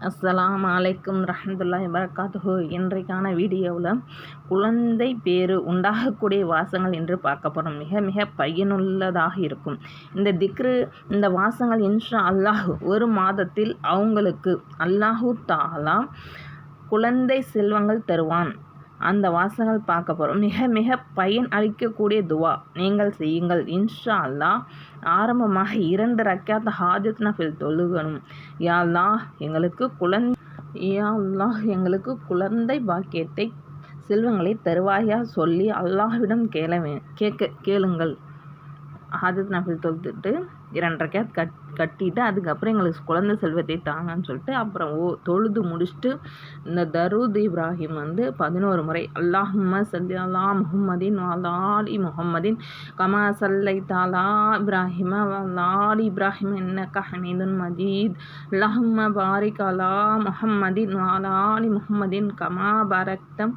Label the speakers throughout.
Speaker 1: அஸ்ஸலாமு அலைக்கும் ரஹ்மத்துல்லாஹி வபரகாத்துஹு. இன்றைக்கான வீடியோவில் குழந்தை பேறு உண்டாகக்கூடிய வாசங்கள் என்று பார்க்க போகிறோம். மிக மிக பயனுள்ளதாக இருக்கும் இந்த திக்ரு. இந்த வாசங்கள் இன்ஷா அல்லாஹ் ஒரு மாதத்தில் அவங்களுக்கு அல்லாஹு தாலா குழந்தை செல்வங்கள் தருவான். அந்த வாசங்கள் பார்க்க போகிறோம். மிக மிக பயன் அளிக்கக்கூடிய துவா நீங்கள் செய்யுங்கள் இன்ஷா அல்லாஹ். ஆரம்பமாக 2 ரக்காத் ஹாஜத் நஃபில் தொழுகணும். யா அல்லாஹ் எங்களுக்கு குழந்தை பாக்கியத்தை செல்வங்களை தருவாயா சொல்லி அல்லாஹ்விடம் கேளுங்கள். ஹாஜத் நஃபில் தொழுதுட்டு 2 ரக்காத் கட்டிட்டு அதுக்கப்புறம் எங்களுக்கு குழந்தை செல்வத்தை தாங்கன்னு சொல்லிட்டு அப்புறம் தொழுது முடிச்சுட்டு இந்த தரூத் இப்ராஹிம் 11 முறை அல்லாஹும்ம ஸல்லி அலா முஹம்மதின் வஅலா ஆலி முஹம்மதின் கமா ஸல்லைத அலா இப்ராஹிம வஅலா ஆலி இப்ராஹிம இன்னக ஹமீதுன் மஜீத் அல்லாஹும்ம பாரிக் அலா முஹம்மதின் வஅலா ஆலி முஹம்மதின் கமா பரக்த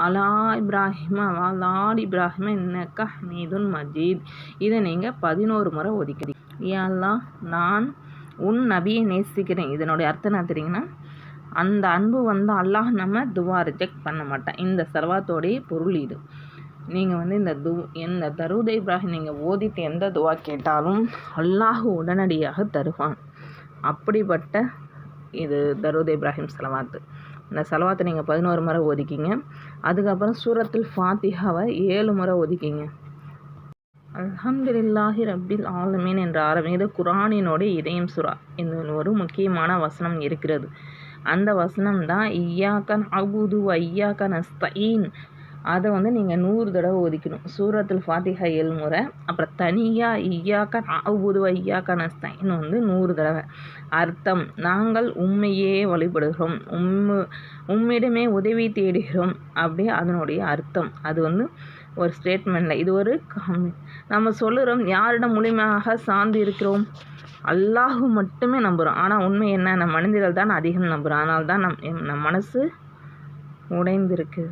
Speaker 1: அலா இப்ராஹிம வஅலா ஆலி இப்ராஹிம இன்னக ஹமீதுன் மஜீத். இதை நீங்கள் 11 முறை ஒதுக்கிறீங்க. யா அல்லாஹ் நான் உன் நபியை நேசிக்கிறேன். இதனுடைய அர்த்தம் என்ன தெரியுங்கன்னா, அந்த அன்பு அல்லாஹ் நம்ம துவா ரிஜெக்ட் பண்ண மாட்டேன். இந்த சலவாத்தோடைய பொருள் இது. நீங்கள் இந்த தரூத் இப்ராஹிம் நீங்கள் ஓதிட்டு எந்த துவா கேட்டாலும் அல்லாஹ் உடனடியாக தருவான். அப்படிப்பட்ட இது தரூத் இப்ராஹிம் சலவாத்து. இந்த சலவாத்தை நீங்கள் 11 முறை ஒதுக்கிங்க. அதுக்கப்புறம் சூரத்துல் ஃபாத்திஹாவை 7 முறை ஒதுக்கிங்க. அல்ஹம்துலில்லாஹி ரப்பில் ஆலமீன் என்று ஆரம்பிக்கிறது குர்ஆனினுடைய இதயம் சூரா. இந்த ஒரு முக்கியமான வசனம் இருக்கிறது. அந்த வசனம் தான் இய்யாக நஅபுது வ இய்யாக நஸ்தஈன். அதை நீங்கள் 100 தடவை ஒதுக்கணும். சூரத்துல் ஃபாத்திஹா 7 முறை, அப்புறம் தனியாக இய்யாக நஅபுது வ இய்யாக நஸ்தஈன் 100 தடவை. அர்த்தம், நாங்கள் உம்மையே வழிபடுகிறோம், உம்மிடமே உதவி தேடுகிறோம். அப்படியே அதனுடைய அர்த்தம். அது ஒரு ஸ்டேட்மெண்ட்டில் இது ஒரு நம்ம சொல்லுகிறோம். யாரிடம் மூலியமாக சார்ந்து இருக்கிறோம்? அல்லாஹ் மட்டுமே நம்புகிறோம். ஆனால் உண்மை என்ன, நம்ம மனிதர்கள் தான் அதிகம் நம்புகிறோம். ஆனால் தான் நம் மனசு உடைந்திருக்கு.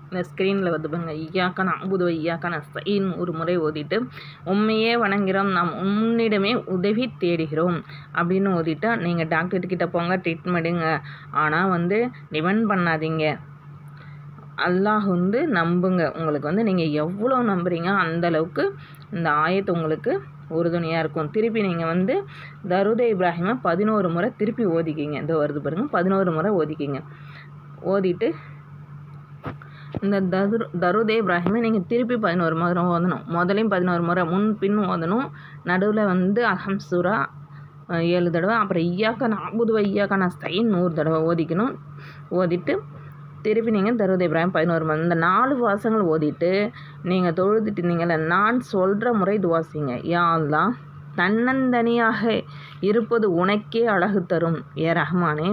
Speaker 1: இந்த ஸ்க்ரீனில் பாருங்க, இய்யாக நஅபுது வ இய்யாக நஸ்தஈன் 100 முறை ஓதிட்டு உண்மையே வணங்குகிறோம், நாம் உன்னிடமே உதவி தேடுகிறோம் அப்படின்னு ஓதிட்டு நீங்கள் டாக்டர்கிட்ட போங்க, ட்ரீட்மெண்ட் எடுங்க. ஆனால் டிபெண்ட் பண்ணாதீங்க. அல்லாஹ் நம்புங்க. உங்களுக்கு நீங்கள் எவ்வளோ நம்புறீங்க அந்தளவுக்கு இந்த ஆயத்து உங்களுக்கு உறுதுணையாக இருக்கும். திருப்பி நீங்கள் தரூத் இப்ராஹிமை 11 முறை திருப்பி ஓதிக்கிங்க. இந்த வருது பாருங்கள், 11 முறை ஓதிக்கிங்க. ஓதிட்டு இந்த தரூத் இப்ராஹிமை நீங்கள் திருப்பி 11 முறை ஓதணும். முதலையும் 11 முறை பின் ஓதணும். நடுவில் அல்ஹம் சூரா 7 தடவை, அப்புறம் இய்யாக நஅபுது வ இய்யாக நஸ்தஈன் 100 தடவை ஓதிக்கணும். ஓதிட்டு திருப்பி நீங்கள் தரூத் இப்ராஹிம் 11 முறை இந்த 4 வாசங்கள் ஓதிட்டு நீங்கள் தொழுதுட்டீங்கள, நான் சொல்கிற முறை துவாசிங்க. யா அல்லாஹ், தன்னந்தனியாக இருப்பது உனக்கே அழகு தரும். ஏ ரஹ்மானே,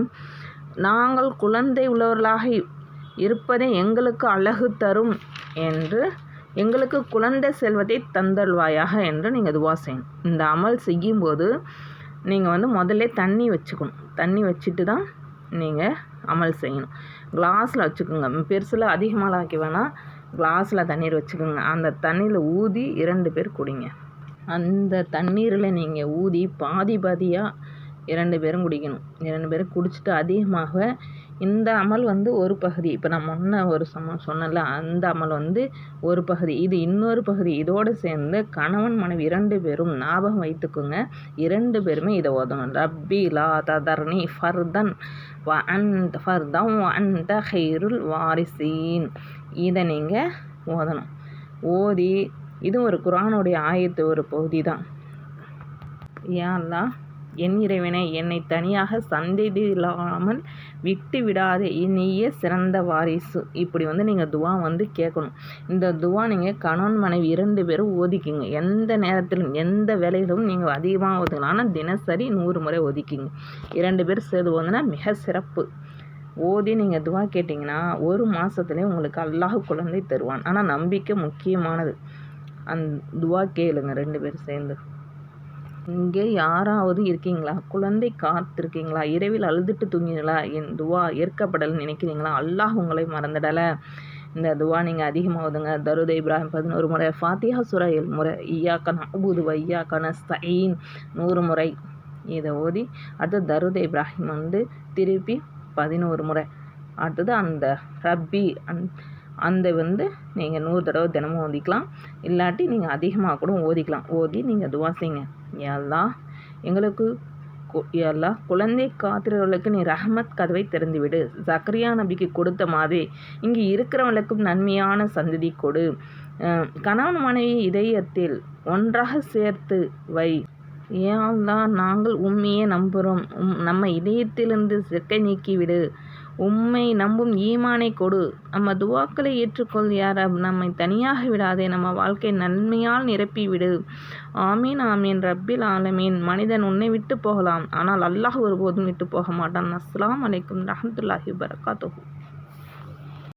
Speaker 1: நாங்கள் குழந்தை உள்ளவர்களாக இருப்பதே எங்களுக்கு அழகு தரும் என்று எங்களுக்கு குழந்தை செல்வத்தை தந்தல்வாயாக என்று நீங்கள் துவா செய்யணும். இந்த அமல் செய்யும்போது நீங்கள் முதல்ல தண்ணி வச்சுக்கணும். தண்ணி வச்சுட்டு தான் நீங்கள் அமல் செய்யணும். கிளாஸில் வச்சுக்கோங்க. பெருசில் அதிகமாக ஆக்கி வேணால் கிளாஸில் தண்ணீர் வச்சுக்கோங்க. அந்த தண்ணியில் ஊதி 2 பேர் குடிங்க. அந்த தண்ணீரில் நீங்கள் ஊதி பாதியாக 2 பேரும் குடிக்கணும். 2 பேரும் குடிச்சிட்டு அதிகமாக இந்த அமல் ஒரு பகுதி. இப்போ நான் முன்ன ஒரு சொன்னல, அந்த அமல் ஒரு பகுதி. இது இன்னொரு பகுதி. இதோடு சேர்ந்து கணவன் மனைவி 2 பேரும் ஞாபகம் வைத்துக்கோங்க. 2 பேருமே இதை ஓதணும். ரப்பி லா ததர்னி ஃபர்தன் வ அன்த கைருல் வாரிசீன். இதை நீங்கள் ஓதணும். ஓதி இது ஒரு குர்ஆனுடைய ஆயத்து ஒரு பகுதி தான். யா அல்லாஹ், என் இறைவனை என்னை தனியாக சந்ததி இல்லாமல் விட்டு விடாதே, நீயே சிறந்த வாரிசு. இப்படி நீங்கள் துவா கேட்கணும். இந்த துவா நீங்கள் கணவன் மனைவி 2 பேரும் ஓதிக்கிங்க. எந்த நேரத்திலும் எந்த வேலையிலும் நீங்கள் அதிகமாக ஓதுக்கலாம். ஆனால் தினசரி 100 முறை ஒதுக்கிங்க. 2 பேர் சேர்ந்து ஓதுனா மிக சிறப்பு. ஓதி நீங்கள் துவா கேட்டிங்கன்னா 1 மாதத்துலேயே உங்களுக்கு அல்லாஹ் குழந்தை தருவான். ஆனால் நம்பிக்கை முக்கியமானது. அந்த துவா கேளுங்க 2 பேர் சேர்ந்து. இங்கே யாராவது இருக்கீங்களா? குழந்தை காத்திருக்கீங்களா? இரவில் அழுதுட்டு தூங்கிங்களா? என் துவா ஏற்கப்படல் நினைக்கிறீங்களா? அல்லாஹ் உங்களை மறந்துடலை. இந்த துவா நீங்கள் அதிகமாக ஓதுங்க. தரூத் இப்ராஹிம் 11 முறை, ஃபாத்திஹா சூரா 7 முறை, இய்யாக நஅபுது வ இய்யாக நஸ்தஈன் 100 முறை. இதை ஓதி அடுத்து தருத் இப்ராஹிம் வந்து திருப்பி 11 முறை. அடுத்தது அந்த ரப்பி அந்த வந்து நீங்கள் 100 தடவை தினமும் ஓதிக்கலாம். இல்லாட்டி நீங்கள் அதிகமாக கூட ஓதிக்கலாம். ஓதி நீங்கள் துவா செய்யுங்க. யா அல்லாஹ் எங்களுக்கு யா அல்லாஹ் குழந்தை காத்திரவர்களுக்கு நீ ரஹ்மத் கதவை திறந்துவிடு. ஜக்கரியா நபிக்கு கொடுத்த மாதிரி இங்கே இருக்கிறவர்களுக்கும் நன்மையான சந்ததி கொடு. கணவன் மனைவி இதயத்தில் ஒன்றாக சேர்த்து வை. யா அல்லாஹ் நாங்கள் உம்மையே நம்புகிறோம். நம்ம இதயத்திலிருந்து சிக்கை நீக்கிவிடு. உம்மை நம்பும் ஈமானை கொடு. நம்ம துவாக்களை ஏற்றுக்கொள் யா ரப். நம்மை தனியாக விடாதே. நம்ம வாழ்க்கை நன்மையால் நிரப்பிவிடு. ஆமீன் ஆமீன் ரப்பில் ஆலமீன். மனிதன் உன்னை விட்டு போகலாம், ஆனால் அல்லாஹ் ஒருபோதும் விட்டு போக மாட்டான். அஸ்ஸலாமு அலைக்கும் ரஹ்மத்துல்லாஹி வபரகாத்துஹு.